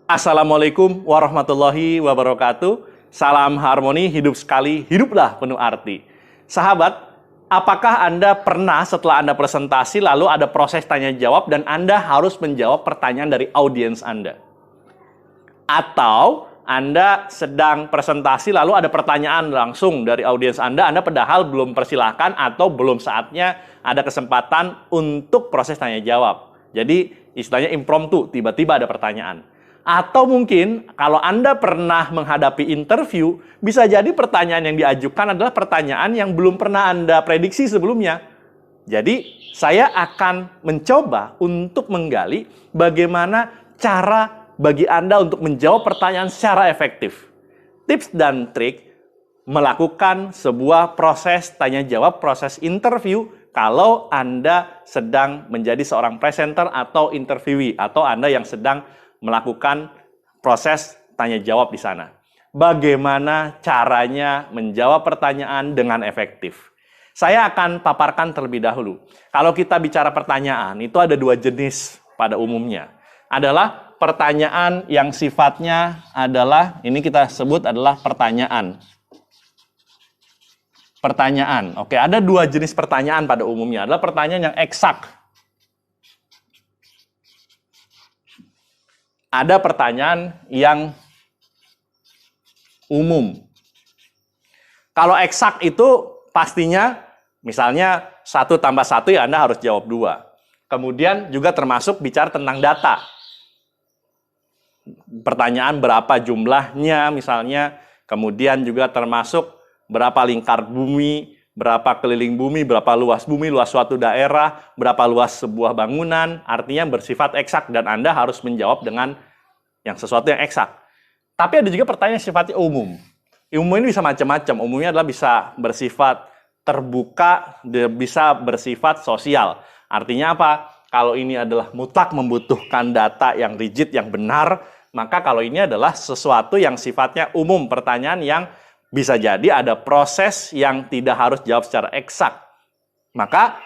Assalamualaikum warahmatullahi wabarakatuh. Salam harmoni, hidup sekali, hiduplah penuh arti. Sahabat, apakah Anda pernah setelah Anda presentasi lalu ada proses tanya jawab dan Anda harus menjawab pertanyaan dari audiens Anda? Atau Anda sedang presentasi lalu ada pertanyaan langsung dari audiens Anda padahal belum persilahkan atau belum saatnya ada kesempatan untuk proses tanya jawab. Jadi istilahnya impromptu, tiba-tiba ada pertanyaan. Atau mungkin kalau Anda pernah menghadapi interview, bisa jadi pertanyaan yang diajukan adalah pertanyaan yang belum pernah Anda prediksi sebelumnya. Jadi saya akan mencoba untuk menggali bagaimana cara bagi Anda untuk menjawab pertanyaan secara efektif. Tips dan trik melakukan sebuah proses tanya jawab, proses interview kalau Anda sedang menjadi seorang presenter atau interviewee, atau Anda yang sedang melakukan proses tanya jawab di sana. Bagaimana caranya menjawab pertanyaan dengan efektif? Saya akan paparkan terlebih dahulu. Kalau kita bicara pertanyaan, itu ada dua jenis pada umumnya. Adalah pertanyaan yang sifatnya adalah, ini kita sebut adalah pertanyaan. Pertanyaan. Oke, ada dua jenis pertanyaan pada umumnya. Adalah pertanyaan yang eksak. Ada pertanyaan yang umum. Kalau eksak itu pastinya misalnya 1 tambah 1 ya Anda harus jawab 2. Kemudian juga termasuk bicara tentang data. Pertanyaan berapa jumlahnya misalnya, kemudian juga termasuk berapa lingkar bumi, berapa keliling bumi, berapa luas bumi, luas suatu daerah, berapa luas sebuah bangunan, artinya bersifat eksak dan Anda harus menjawab dengan yang sesuatu yang eksak. Tapi ada juga pertanyaan yang sifatnya umum. Umum ini bisa macam-macam. Umumnya adalah bisa bersifat terbuka, bisa bersifat sosial. Artinya apa? Kalau ini adalah mutlak membutuhkan data yang rigid, yang benar, maka kalau ini adalah sesuatu yang sifatnya umum, pertanyaan yang bisa jadi ada proses yang tidak harus jawab secara eksak. Maka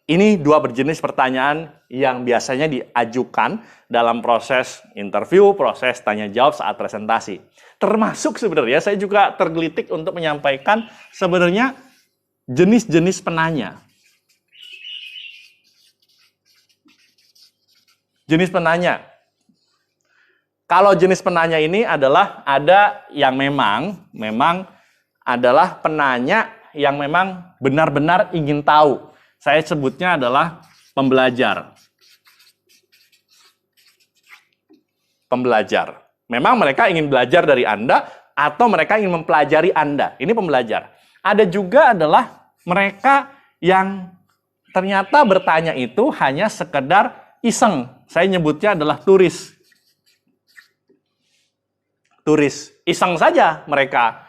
ini dua berjenis pertanyaan yang biasanya diajukan dalam proses interview, proses tanya jawab saat presentasi. Termasuk sebenarnya saya juga tergelitik untuk menyampaikan sebenarnya jenis-jenis penanya. Jenis penanya. Kalau jenis penanya ini adalah ada yang memang adalah penanya yang memang benar-benar ingin tahu. Saya sebutnya adalah pembelajar. Pembelajar. Memang mereka ingin belajar dari Anda atau mereka ingin mempelajari Anda. Ini pembelajar. Ada juga adalah mereka yang ternyata bertanya itu hanya sekedar iseng. Saya nyebutnya adalah turis. Turis. Iseng saja mereka.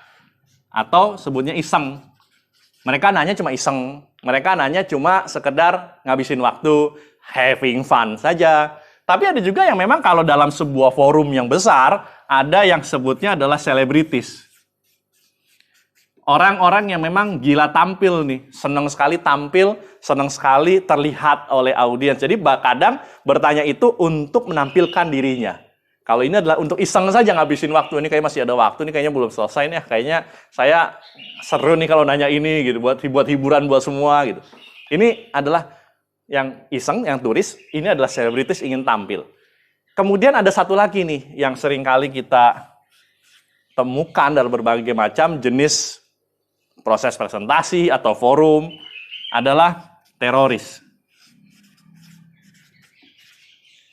Atau sebutnya iseng. Mereka nanya cuma iseng. Mereka nanya cuma sekedar ngabisin waktu, having fun saja. Tapi ada juga yang memang kalau dalam sebuah forum yang besar, ada yang sebutnya adalah selebritis. Orang-orang yang memang gila tampil nih, senang sekali tampil, senang sekali terlihat oleh audiens. Jadi kadang bertanya itu untuk menampilkan dirinya. Kalau ini adalah untuk iseng saja ngabisin waktu, ini kayak masih ada waktu, ini kayaknya belum selesai nih, kayaknya saya seru nih kalau nanya ini gitu, buat hiburan buat semua gitu. Ini adalah yang iseng, yang turis, ini adalah selebritis ingin tampil. Kemudian ada satu lagi nih yang sering kali kita temukan dalam berbagai macam jenis proses presentasi atau forum adalah teroris.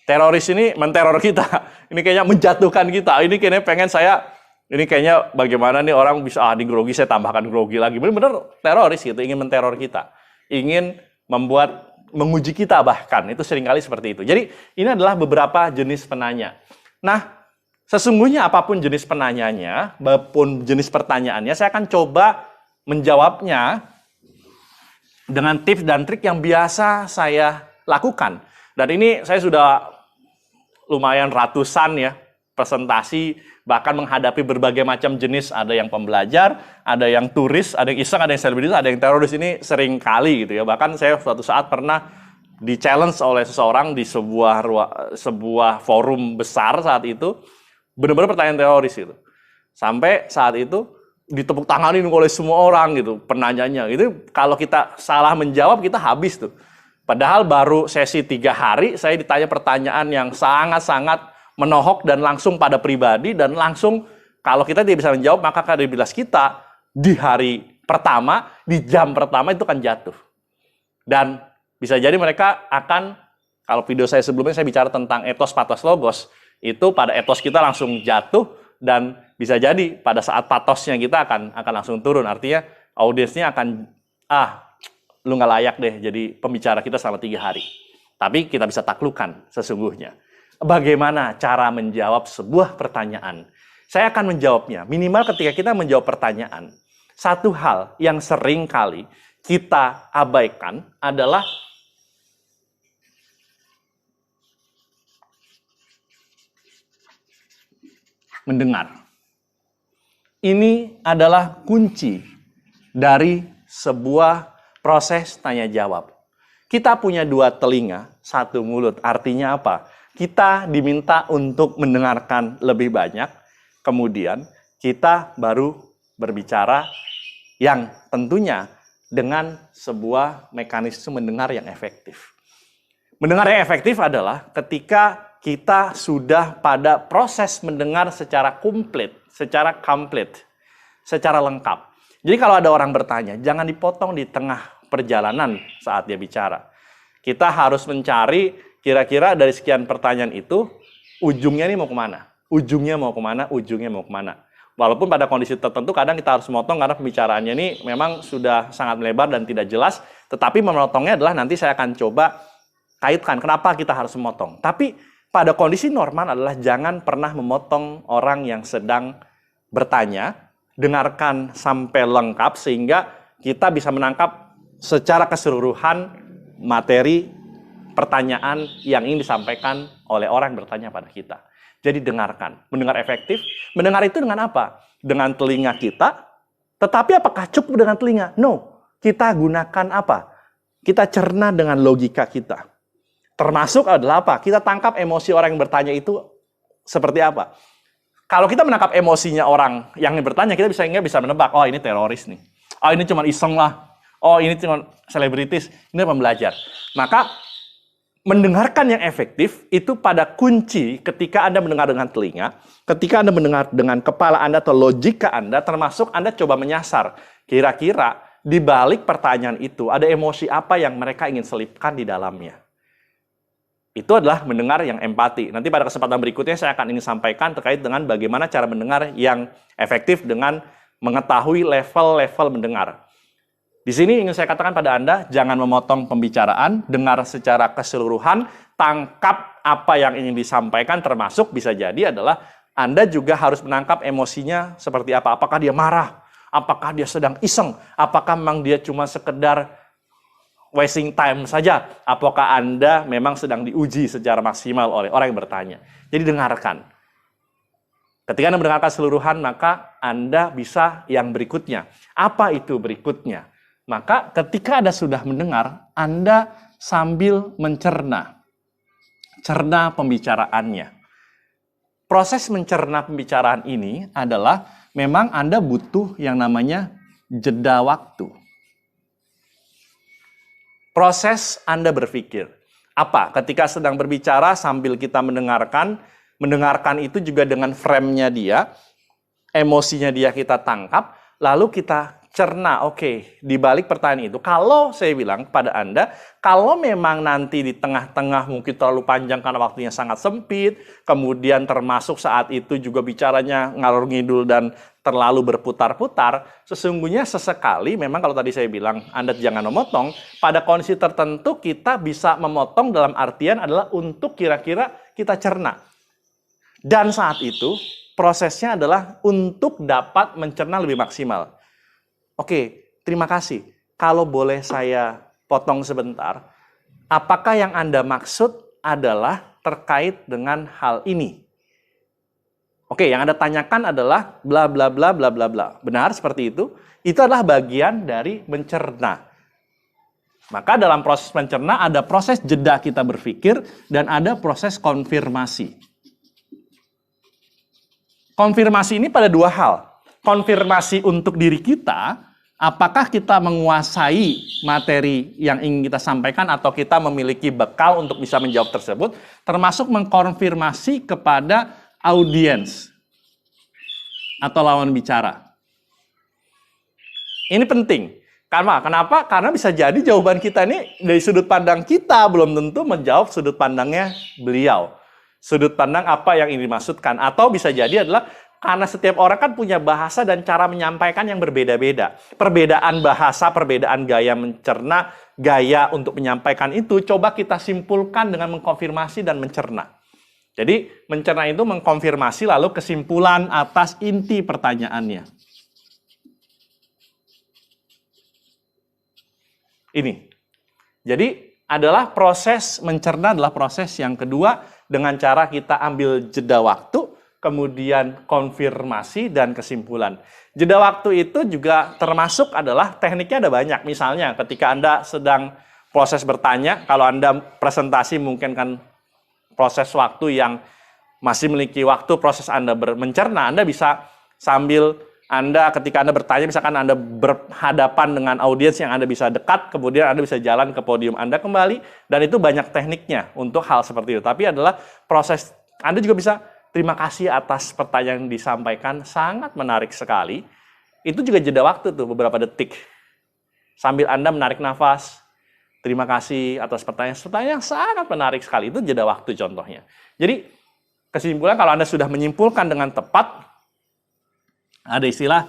Teroris ini menteror kita. Ini kayaknya menjatuhkan kita. Ini kayaknya bagaimana nih orang bisa, ini grogi, saya tambahkan grogi lagi. Benar-benar teroris gitu, ingin menteror kita. Ingin menguji kita bahkan. Itu seringkali seperti itu. Jadi ini adalah beberapa jenis penanya. Nah, sesungguhnya apapun jenis penanyanya, maupun jenis pertanyaannya, saya akan coba menjawabnya dengan tips dan trik yang biasa saya lakukan. Dan ini saya sudah lumayan ratusan ya presentasi, bahkan menghadapi berbagai macam jenis. Ada yang pembelajar, ada yang turis, ada yang iseng, ada yang selebritis, ada yang teroris. Ini sering kali gitu ya. Bahkan saya suatu saat pernah di-challenge oleh seseorang di sebuah forum besar saat itu. Benar-benar pertanyaan teroris itu. Sampai saat itu ditepuk tanganin oleh semua orang gitu, penanyanya. Itu kalau kita salah menjawab, kita habis tuh. Padahal baru sesi 3 hari, saya ditanya pertanyaan yang sangat-sangat menohok dan langsung pada pribadi, dan langsung kalau kita tidak bisa menjawab, maka kredibilitas kita di hari pertama, di jam pertama itu kan jatuh. Dan bisa jadi mereka akan, kalau video saya sebelumnya saya bicara tentang etos, patos, logos, itu pada etos kita langsung jatuh, dan bisa jadi pada saat patosnya kita akan langsung turun. Artinya audiensnya akan, lu nggak layak deh jadi pembicara kita selama 3 hari. Tapi kita bisa taklukkan sesungguhnya. Bagaimana cara menjawab sebuah pertanyaan? Saya akan menjawabnya. Minimal ketika kita menjawab pertanyaan, satu hal yang sering kali kita abaikan adalah mendengar. Ini adalah kunci dari sebuah proses tanya jawab. Kita punya 2 telinga, 1 mulut. Artinya apa? Kita diminta untuk mendengarkan lebih banyak, kemudian kita baru berbicara yang tentunya dengan sebuah mekanisme mendengar yang efektif. Mendengar yang efektif adalah ketika kita sudah pada proses mendengar secara komplit, secara lengkap. Jadi kalau ada orang bertanya, jangan dipotong di tengah perjalanan saat dia bicara. Kita harus mencari kira-kira dari sekian pertanyaan itu, ujungnya ini mau kemana? Ujungnya mau kemana? Walaupun pada kondisi tertentu kadang kita harus memotong karena pembicaraannya ini memang sudah sangat melebar dan tidak jelas, tetapi memotongnya adalah nanti saya akan coba kaitkan kenapa kita harus memotong. Tapi pada kondisi normal adalah jangan pernah memotong orang yang sedang bertanya, dengarkan sampai lengkap sehingga kita bisa menangkap secara keseluruhan materi pertanyaan yang ingin disampaikan oleh orang yang bertanya pada kita. Jadi dengarkan, mendengar efektif. Mendengar itu dengan apa? Dengan telinga kita, tetapi apakah cukup dengan telinga? No, kita gunakan apa? Kita cerna dengan logika kita. Termasuk adalah apa? Kita tangkap emosi orang yang bertanya itu seperti apa. Kalau kita menangkap emosinya orang yang bertanya, kita bisa menebak, oh ini teroris nih. Oh ini cuma iseng lah. Oh ini cuma selebritis. Ini pembelajar. Maka mendengarkan yang efektif itu pada kunci ketika Anda mendengar dengan telinga, ketika Anda mendengar dengan kepala Anda atau logika Anda, termasuk Anda coba menyasar. Kira-kira di balik pertanyaan itu ada emosi apa yang mereka ingin selipkan di dalamnya. Itu adalah mendengar yang empati. Nanti pada kesempatan berikutnya saya akan ingin sampaikan terkait dengan bagaimana cara mendengar yang efektif dengan mengetahui level-level mendengar. Di sini ingin saya katakan pada Anda, jangan memotong pembicaraan, dengar secara keseluruhan, tangkap apa yang ingin disampaikan, termasuk bisa jadi adalah Anda juga harus menangkap emosinya seperti apa. Apakah dia marah? Apakah dia sedang iseng? Apakah memang dia cuma sekedar wasting time saja? Apakah Anda memang sedang diuji secara maksimal oleh orang yang bertanya? Jadi dengarkan. Ketika Anda mendengarkan keseluruhan, maka Anda bisa yang berikutnya. Apa itu berikutnya? Maka ketika Anda sudah mendengar, Anda sambil mencerna pembicaraannya. Proses mencerna pembicaraan ini adalah memang Anda butuh yang namanya jeda waktu. Proses Anda berpikir. Apa? Ketika sedang berbicara sambil kita mendengarkan itu juga dengan frame-nya dia, emosinya dia kita tangkap, lalu kita cerna, oke, di balik pertanyaan itu, kalau saya bilang kepada Anda, kalau memang nanti di tengah-tengah mungkin terlalu panjang karena waktunya sangat sempit, kemudian termasuk saat itu juga bicaranya ngalor ngidul dan terlalu berputar-putar, sesungguhnya sesekali, memang kalau tadi saya bilang, Anda jangan memotong, pada kondisi tertentu kita bisa memotong dalam artian adalah untuk kira-kira kita cerna. Dan saat itu, prosesnya adalah untuk dapat mencerna lebih maksimal. Oke, terima kasih. Kalau boleh saya potong sebentar, apakah yang Anda maksud adalah terkait dengan hal ini? Oke, yang Anda tanyakan adalah bla bla bla bla bla bla. Benar seperti itu? Itu adalah bagian dari mencerna. Maka dalam proses mencerna ada proses jeda kita berpikir dan ada proses konfirmasi. Konfirmasi ini pada dua hal. Konfirmasi untuk diri kita, apakah kita menguasai materi yang ingin kita sampaikan atau kita memiliki bekal untuk bisa menjawab tersebut, termasuk mengkonfirmasi kepada audiens atau lawan bicara. Ini penting. Kenapa? Karena bisa jadi jawaban kita ini dari sudut pandang kita belum tentu menjawab sudut pandangnya beliau. Sudut pandang apa yang ini dimaksudkan. Atau bisa jadi adalah karena setiap orang kan punya bahasa dan cara menyampaikan yang berbeda-beda. Perbedaan bahasa, perbedaan gaya mencerna, gaya untuk menyampaikan itu, coba kita simpulkan dengan mengkonfirmasi dan mencerna. Jadi, mencerna itu mengkonfirmasi lalu kesimpulan atas inti pertanyaannya. Ini. Jadi, mencerna adalah proses yang kedua dengan cara kita ambil jeda waktu, kemudian konfirmasi dan kesimpulan. Jeda waktu itu juga termasuk adalah tekniknya ada banyak. Misalnya ketika Anda sedang proses bertanya, kalau Anda presentasi mungkin kan proses waktu yang masih memiliki waktu proses Anda mencerna, Anda bisa sambil ketika Anda bertanya, misalkan Anda berhadapan dengan audiens yang Anda bisa dekat, kemudian Anda bisa jalan ke podium Anda kembali, dan itu banyak tekniknya untuk hal seperti itu. Tapi adalah proses, Anda juga bisa terima kasih atas pertanyaan yang disampaikan, sangat menarik sekali. Itu juga jeda waktu tuh, beberapa detik. Sambil Anda menarik nafas, terima kasih atas pertanyaan yang sangat menarik sekali. Itu jeda waktu contohnya. Jadi, kesimpulan kalau Anda sudah menyimpulkan dengan tepat, ada istilah,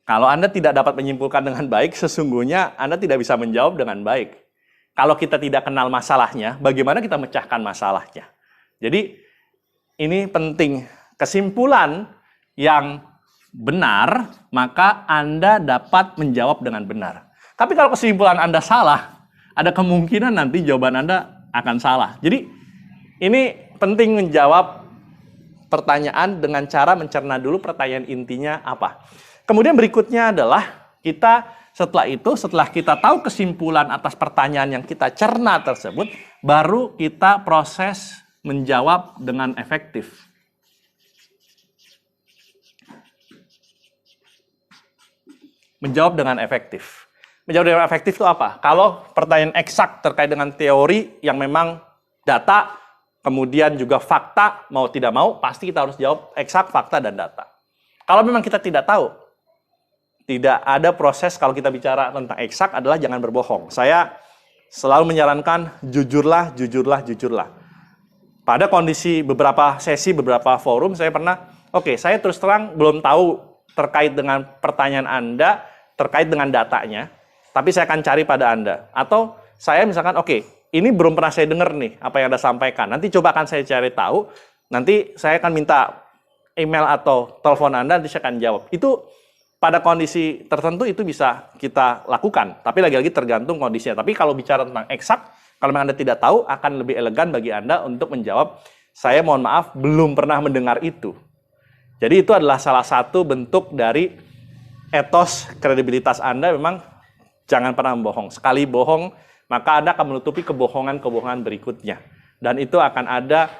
kalau Anda tidak dapat menyimpulkan dengan baik, sesungguhnya Anda tidak bisa menjawab dengan baik. Kalau kita tidak kenal masalahnya, bagaimana kita mecahkan masalahnya? Jadi, ini penting. Kesimpulan yang benar, maka Anda dapat menjawab dengan benar. Tapi kalau kesimpulan Anda salah, ada kemungkinan nanti jawaban Anda akan salah. Jadi, ini penting menjawab pertanyaan dengan cara mencerna dulu pertanyaan intinya apa. Kemudian berikutnya adalah setelah kita tahu kesimpulan atas pertanyaan yang kita cerna tersebut, baru kita proses menjawab dengan efektif. Menjawab dengan efektif. Menjawab dengan efektif itu apa? Kalau pertanyaan eksak terkait dengan teori yang memang data, kemudian juga fakta, mau tidak mau, pasti kita harus jawab eksak, fakta, dan data. Kalau memang kita tidak tahu, tidak ada proses kalau kita bicara tentang eksak adalah jangan berbohong. Saya selalu menyarankan jujurlah, jujurlah, jujurlah. Pada kondisi beberapa sesi, beberapa forum, saya pernah, saya terus terang belum tahu terkait dengan pertanyaan Anda, terkait dengan datanya, tapi saya akan cari pada Anda. Atau saya misalkan, ini belum pernah saya dengar nih, apa yang Anda sampaikan. Nanti coba akan saya cari tahu, nanti saya akan minta email atau telepon Anda, nanti saya akan jawab. Itu pada kondisi tertentu itu bisa kita lakukan, tapi lagi-lagi tergantung kondisinya. Tapi kalau bicara tentang eksak, kalau memang Anda tidak tahu, akan lebih elegan bagi Anda untuk menjawab, saya mohon maaf, belum pernah mendengar itu. Jadi itu adalah salah satu bentuk dari etos kredibilitas Anda, memang jangan pernah membohong. Sekali bohong, maka Anda akan menutupi kebohongan-kebohongan berikutnya. Dan itu akan ada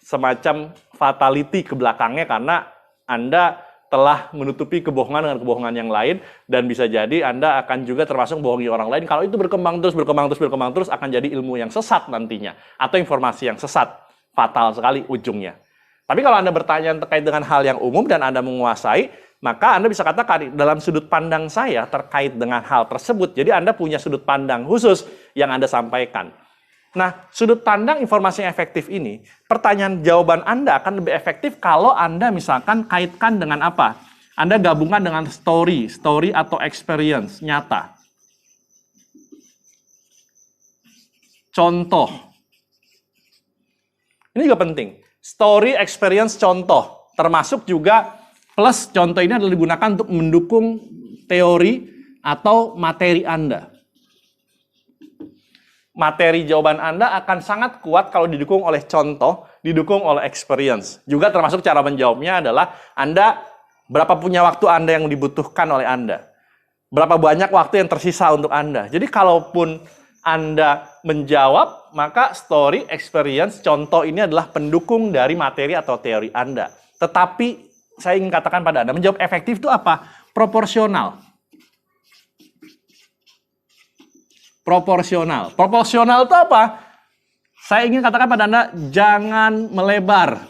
semacam fatality ke belakangnya, karena Anda telah menutupi kebohongan dengan kebohongan yang lain, dan bisa jadi Anda akan juga termasuk bohongi orang lain. Kalau itu berkembang terus, akan jadi ilmu yang sesat nantinya, atau informasi yang sesat, fatal sekali ujungnya. Tapi kalau Anda bertanya terkait dengan hal yang umum dan Anda menguasai, maka Anda bisa katakan, dalam sudut pandang saya terkait dengan hal tersebut, jadi Anda punya sudut pandang khusus yang Anda sampaikan. Nah, sudut pandang informasi yang efektif ini, pertanyaan jawaban Anda akan lebih efektif kalau Anda misalkan kaitkan dengan apa? Anda gabungkan dengan story atau experience nyata. Contoh. Ini juga penting. Story, experience, contoh. Termasuk juga plus contoh ini adalah digunakan untuk mendukung teori atau materi Anda. Materi jawaban Anda akan sangat kuat kalau didukung oleh contoh, didukung oleh experience. Juga termasuk cara menjawabnya adalah Anda berapa punya waktu Anda yang dibutuhkan oleh Anda. Berapa banyak waktu yang tersisa untuk Anda. Jadi kalaupun Anda menjawab, maka story, experience, contoh ini adalah pendukung dari materi atau teori Anda. Tetapi saya ingin katakan pada Anda, menjawab efektif itu apa? Proporsional. Proporsional. Proporsional itu apa? Saya ingin katakan pada Anda, jangan melebar.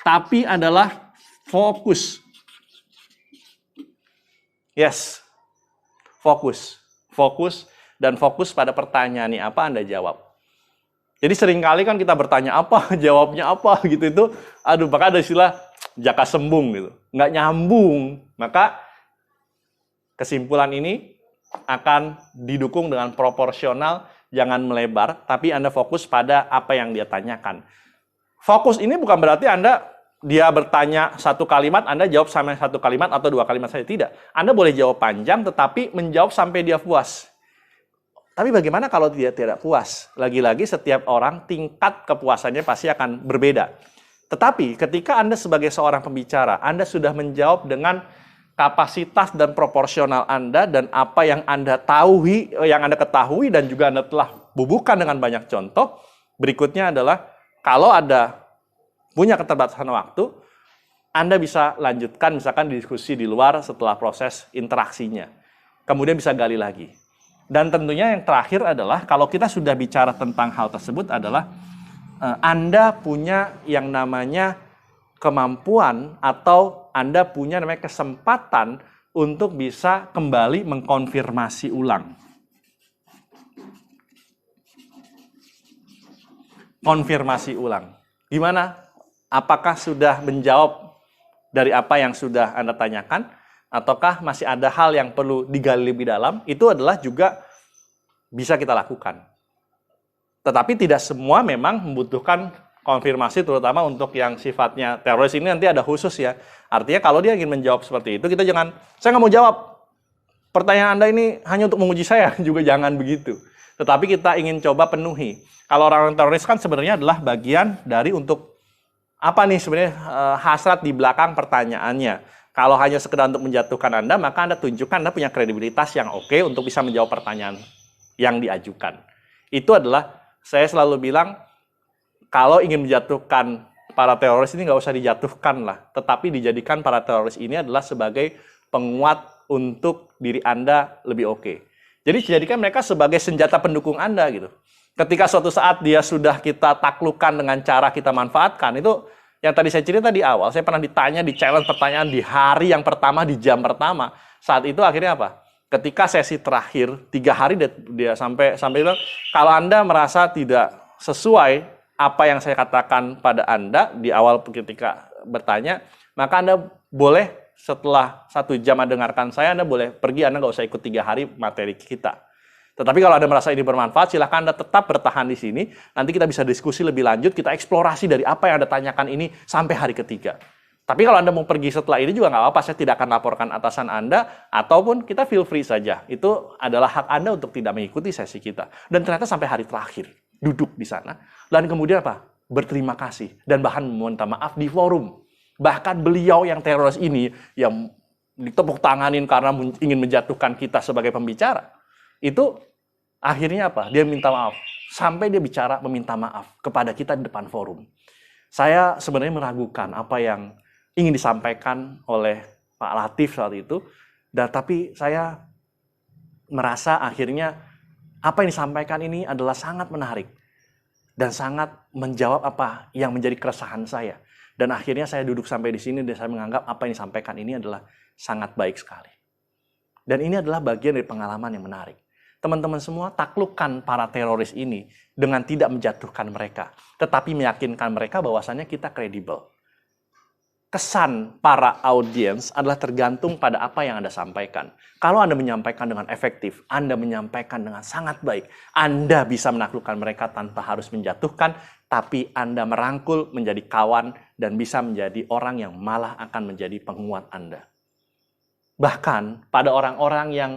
Tapi adalah fokus. Yes. Fokus. Fokus dan fokus pada pertanyaan nih, apa Anda jawab. Jadi seringkali kan kita bertanya apa, jawabnya apa gitu itu. Aduh, maka ada istilah jaka sembung gitu. Nggak nyambung. Maka kesimpulan ini akan didukung dengan proporsional, jangan melebar, tapi Anda fokus pada apa yang dia tanyakan. Fokus ini bukan berarti dia bertanya satu kalimat, Anda jawab sampai satu kalimat atau dua kalimat saja. Tidak. Anda boleh jawab panjang, tetapi menjawab sampai dia puas. Tapi bagaimana kalau dia tidak puas? Lagi-lagi setiap orang tingkat kepuasannya pasti akan berbeda. Tetapi ketika Anda sebagai seorang pembicara, Anda sudah menjawab dengan kapasitas dan proporsional Anda dan apa yang Anda ketahui dan juga Anda telah bubuhkan dengan banyak contoh. Berikutnya adalah kalau ada punya keterbatasan waktu, Anda bisa lanjutkan misalkan diskusi di luar setelah proses interaksinya. Kemudian bisa gali lagi. Dan tentunya yang terakhir adalah kalau kita sudah bicara tentang hal tersebut adalah Anda punya yang namanya kemampuan atau Anda punya namanya kesempatan untuk bisa kembali mengkonfirmasi ulang. Konfirmasi ulang. Gimana? Apakah sudah menjawab dari apa yang sudah Anda tanyakan? Ataukah masih ada hal yang perlu digali lebih dalam? Itu adalah juga bisa kita lakukan. Tetapi tidak semua memang membutuhkan konfirmasi, terutama untuk yang sifatnya teroris ini nanti ada khusus ya. Artinya kalau dia ingin menjawab seperti itu, kita jangan, saya nggak mau jawab. Pertanyaan Anda ini hanya untuk menguji saya, juga jangan begitu. Tetapi kita ingin coba penuhi. Kalau orang teroris kan sebenarnya adalah bagian dari untuk apa nih sebenarnya hasrat di belakang pertanyaannya. Kalau hanya sekedar untuk menjatuhkan Anda, maka Anda tunjukkan Anda punya kredibilitas yang oke untuk bisa menjawab pertanyaan yang diajukan. Itu adalah, saya selalu bilang, kalau ingin menjatuhkan para teroris ini nggak usah dijatuhkan lah, tetapi dijadikan para teroris ini adalah sebagai penguat untuk diri Anda lebih oke. Jadi jadikan mereka sebagai senjata pendukung Anda gitu. Ketika suatu saat dia sudah kita taklukkan dengan cara kita manfaatkan, itu yang tadi saya cerita di awal, saya pernah ditanya, di challenge pertanyaan di hari yang pertama, di jam pertama. Saat itu akhirnya apa? Ketika sesi terakhir, 3 hari dia sampai bilang, kalau Anda merasa tidak sesuai apa yang saya katakan pada Anda di awal ketika bertanya, maka Anda boleh setelah 1 jam mendengarkan saya, Anda boleh pergi, Anda nggak usah ikut 3 hari materi kita. Tetapi kalau Anda merasa ini bermanfaat, silahkan Anda tetap bertahan di sini. Nanti kita bisa diskusi lebih lanjut, kita eksplorasi dari apa yang Anda tanyakan ini sampai hari ketiga. Tapi kalau Anda mau pergi setelah ini juga nggak apa-apa, saya tidak akan laporkan atasan Anda, ataupun kita feel free saja. Itu adalah hak Anda untuk tidak mengikuti sesi kita. Dan ternyata sampai hari terakhir, duduk di sana. Dan kemudian apa? Berterima kasih. Dan bahkan meminta maaf di forum. Bahkan beliau yang teroris ini, yang ditepuk tanganin karena ingin menjatuhkan kita sebagai pembicara, itu akhirnya apa? Dia minta maaf. Sampai dia bicara meminta maaf kepada kita di depan forum. Saya sebenarnya meragukan apa yang ingin disampaikan oleh Pak Latif saat itu. Tapi saya merasa akhirnya apa yang disampaikan ini adalah sangat menarik. Dan sangat menjawab apa yang menjadi keresahan saya. Dan akhirnya saya duduk sampai di sini dan saya menganggap apa yang disampaikan ini adalah sangat baik sekali. Dan ini adalah bagian dari pengalaman yang menarik. Teman-teman semua, taklukkan para teroris ini dengan tidak menjatuhkan mereka, tetapi meyakinkan mereka bahwasannya kita kredibel. Kesan para audiens adalah tergantung pada apa yang Anda sampaikan. Kalau Anda menyampaikan dengan efektif, Anda menyampaikan dengan sangat baik, Anda bisa menaklukkan mereka tanpa harus menjatuhkan, tapi Anda merangkul menjadi kawan dan bisa menjadi orang yang malah akan menjadi penguat Anda. Bahkan pada orang-orang yang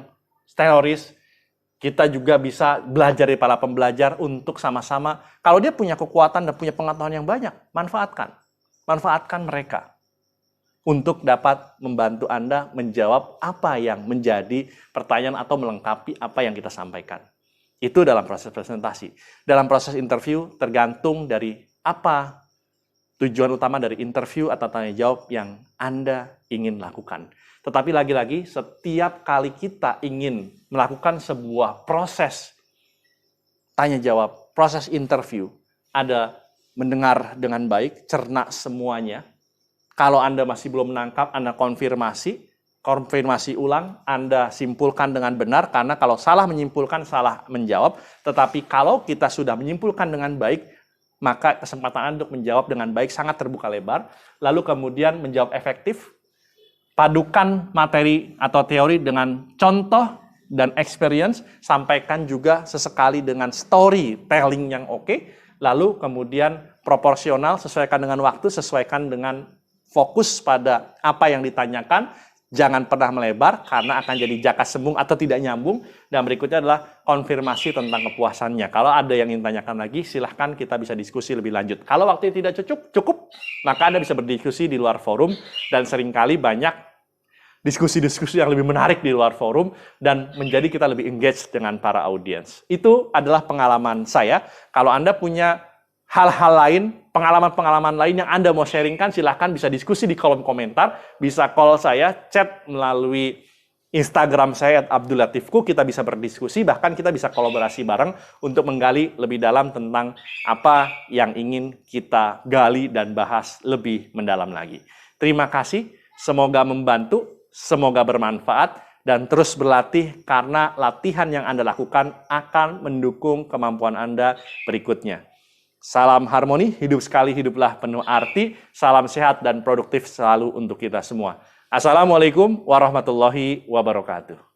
teroris, kita juga bisa belajar dari para pembelajar untuk sama-sama, kalau dia punya kekuatan dan punya pengetahuan yang banyak, manfaatkan. Manfaatkan mereka untuk dapat membantu Anda menjawab apa yang menjadi pertanyaan atau melengkapi apa yang kita sampaikan. Itu dalam proses presentasi. Dalam proses interview tergantung dari apa tujuan utama dari interview atau tanya jawab yang Anda ingin lakukan. Tetapi lagi-lagi setiap kali kita ingin melakukan sebuah proses tanya jawab, proses interview, ada mendengar dengan baik, cerna semuanya. Kalau Anda masih belum menangkap, Anda konfirmasi ulang, Anda simpulkan dengan benar, karena kalau salah menyimpulkan, salah menjawab. Tetapi kalau kita sudah menyimpulkan dengan baik, maka kesempatan Anda untuk menjawab dengan baik sangat terbuka lebar. Lalu kemudian menjawab efektif, padukan materi atau teori dengan contoh dan experience, sampaikan juga sesekali dengan storytelling yang oke. Lalu kemudian proporsional, sesuaikan dengan waktu, sesuaikan dengan fokus pada apa yang ditanyakan, jangan pernah melebar karena akan jadi jaka sembung atau tidak nyambung. Dan berikutnya adalah konfirmasi tentang kepuasannya. Kalau ada yang ingin tanyakan lagi, silahkan kita bisa diskusi lebih lanjut. Kalau waktu tidak cukup, maka Anda bisa berdiskusi di luar forum, dan seringkali banyak diskusi-diskusi yang lebih menarik di luar forum dan menjadi kita lebih engage dengan para audiens. Itu adalah pengalaman saya. Kalau Anda punya hal-hal lain, pengalaman-pengalaman lain yang Anda mau sharingkan, silahkan bisa diskusi di kolom komentar, bisa call saya, chat melalui Instagram saya @abdullatifku, kita bisa berdiskusi, bahkan kita bisa kolaborasi bareng untuk menggali lebih dalam tentang apa yang ingin kita gali dan bahas lebih mendalam lagi. Terima kasih, semoga membantu, semoga bermanfaat, dan terus berlatih karena latihan yang Anda lakukan akan mendukung kemampuan Anda berikutnya. Salam harmoni, hidup sekali, hiduplah penuh arti. Salam sehat dan produktif selalu untuk kita semua. Assalamualaikum warahmatullahi wabarakatuh.